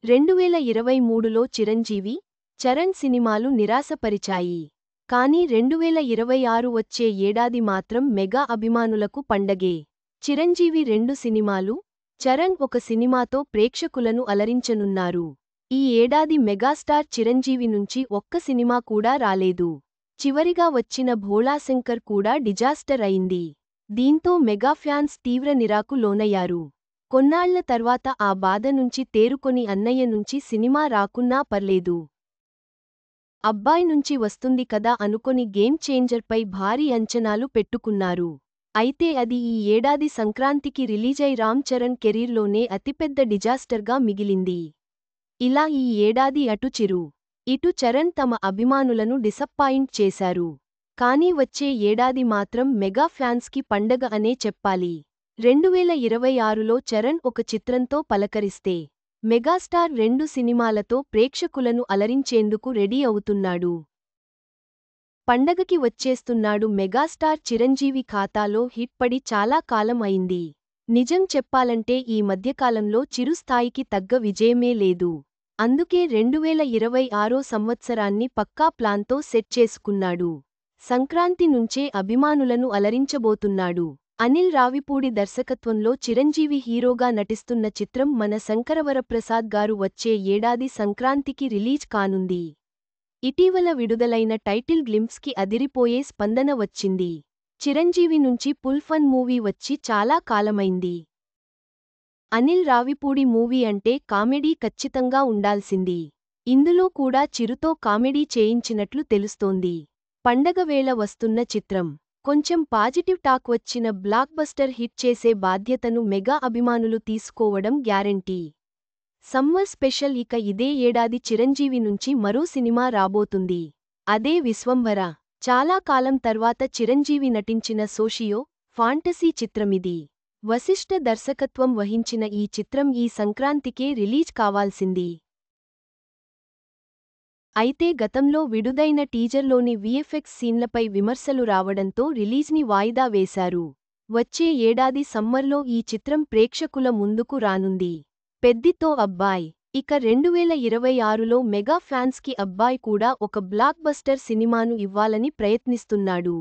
2023లో చిరంజీవి, చరణ్ సినిమాలు నిరాశపరిచాయి. కానీ 2026 వచ్చే ఏడాది మాత్రం మెగా అభిమానులకు పండగే. చిరంజీవి 2 సినిమాలు, చరణ్ ఒక సినిమాతో ప్రేక్షకులను అలరించనున్నారు. ఈ ఏడాది మెగాస్టార్ చిరంజీవి నుంచి ఒక్క సినిమా కూడా రాలేదు. చివరిగా వచ్చిన భోళాశంకర్ కూడా డిజాస్టర్ అయింది. దీంతో మెగా ఫ్యాన్స్ తీవ్ర నిరాకు లోనయ్యారు. కొన్నాళ్ల తర్వాత ఆ బాధ నుంచి తేరుకొని అన్నయ్య నుంచి సినిమా రాకున్నా పర్లేదు, అబ్బాయ్ నుంచి వస్తుంది కదా అనుకొని గేమ్ చేంజర్పై భారీ అంచనాలు పెట్టుకున్నారు. అయితే అది ఈ ఏడాది సంక్రాంతికి రిలీజై రామ్ చరణ్ కెరీర్లోనే అతిపెద్ద డిజాస్టర్గా మిగిలింది. ఇలా ఈ ఏడాది అటు చిరు, ఇటు చరణ్ తమ అభిమానులను డిసప్పాయింట్ చేశారు. కానీ వచ్చే ఏడాది మాత్రం మెగా ఫ్యాన్స్కి పండగ అనే చెప్పాలి. 2026లో చరణ్ ఒక చిత్రంతో పలకరిస్తే, మెగాస్టార్ 2 సినిమాలతో ప్రేక్షకులను అలరించేందుకు రెడీ అవుతున్నాడు. పండగకి వచ్చేస్తున్నాడు మెగాస్టార్ చిరంజీవి ఖాతాలో హిట్ పడి చాలా కాలం అయింది. నిజం చెప్పాలంటే ఈ మధ్యకాలంలో చిరు స్థాయికి తగ్గ విజయమే లేదు. అందుకే 2026 సంవత్సరాన్ని పక్కా ప్లాన్తో సెట్ చేసుకున్నాడు. సంక్రాంతి నుంచే అభిమానులను అలరించబోతున్నాడు. అనిల్ రావిపూడి దర్శకత్వంలో చిరంజీవి హీరోగా నటిస్తున్న చిత్రం మన శంకరవరప్రసాద్ గారు వచ్చే ఏడాది సంక్రాంతికి రిలీజ్ కానుంది. ఇటీవల విడుదలైన టైటిల్ గ్లింప్స్కి అదిరిపోయే స్పందన వచ్చింది. చిరంజీవి నుంచి ఫుల్ ఫన్ మూవీ వచ్చి చాలా కాలమైంది. అనిల్ రావిపూడి మూవీ అంటే కామెడీ ఖచ్చితంగా ఉండాల్సింది. ఇందులో కూడా చిరుతో కామెడీ చేయించినట్లు తెలుస్తోంది. పండగ వేళ వస్తున్న చిత్రం. కొంచెం పాజిటివ్ టాక్ వచ్చిన బ్లాక్ బస్టర్ హిట్ చేసే బాధ్యతను మెగా అభిమానులు తీసుకోవడం గ్యారెంటీ. సమ్మర్ స్పెషల్ ఇక ఇదే ఏడాది చిరంజీవి నుంచి మరో సినిమా రాబోతుంది. అదే విశ్వంభర. చాలా కాలం తర్వాత చిరంజీవి నటించిన సోషియో, ఫాంటసీ చిత్రమిది. వశిష్ఠ దర్శకత్వం వహించిన ఈ చిత్రం ఈ సంక్రాంతికే రిలీజ్ కావాల్సింది. అయితే గతంలో విడుదైన టీజర్లోని వీఎఫ్ఎక్స్ సీన్లపై విమర్శలు రావడంతో రిలీజ్ని వాయిదా వేశారు. వచ్చే ఏడాది సమ్మర్లో ఈ చిత్రం ప్రేక్షకుల ముందుకు రానుంది. పెద్దితో అబ్బాయ్. ఇక 2026లో మెగా ఫ్యాన్స్కి అబ్బాయ్ కూడా ఒక బ్లాక్ బస్టర్ సినిమాను ఇవ్వాలని ప్రయత్నిస్తున్నాడు.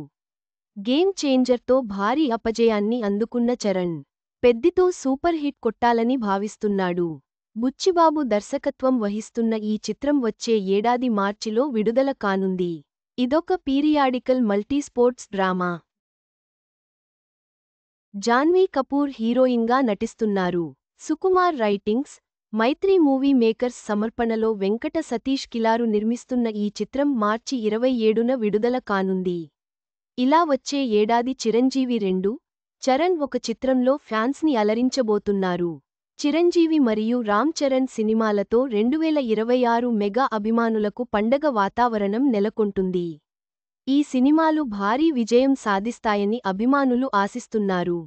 గేమ్ చేంజర్తో భారీ అపజయాన్ని అందుకున్న చరణ్, పెద్దితో సూపర్ హిట్ కొట్టాలని భావిస్తున్నాడు. బుచ్చిబాబు దర్శకత్వం వహిస్తున్న ఈ చిత్రం వచ్చే ఏడాది మార్చిలో విడుదల కానుంది. ఇదొక periodical multisports drama. Janhvi Kapoor హీరోయిన్గా నటిస్తున్నారు. సుకుమార్ రైటింగ్స్, మైత్రి మూవీ మేకర్స్ సమర్పణలో వెంకట సతీష్ కిలారు నిర్మిస్తున్న ఈ చిత్రం మార్చి 27న విడుదల కానుంది. ఇలా వచ్చే ఏడాది చిరంజీవి 2, చరణ్ ఒక చిత్రంలో ఫ్యాన్స్ని అలరించబోతున్నారు. చిరంజీవి మరియు రామ్ చరణ్ సినిమాలతో 2026 మెగా అభిమానులకు పండగ వాతావరణం నెలకొంటుంది. ఈ సినిమాలు భారీ విజయం సాధిస్తాయని అభిమానులు ఆశిస్తున్నారు.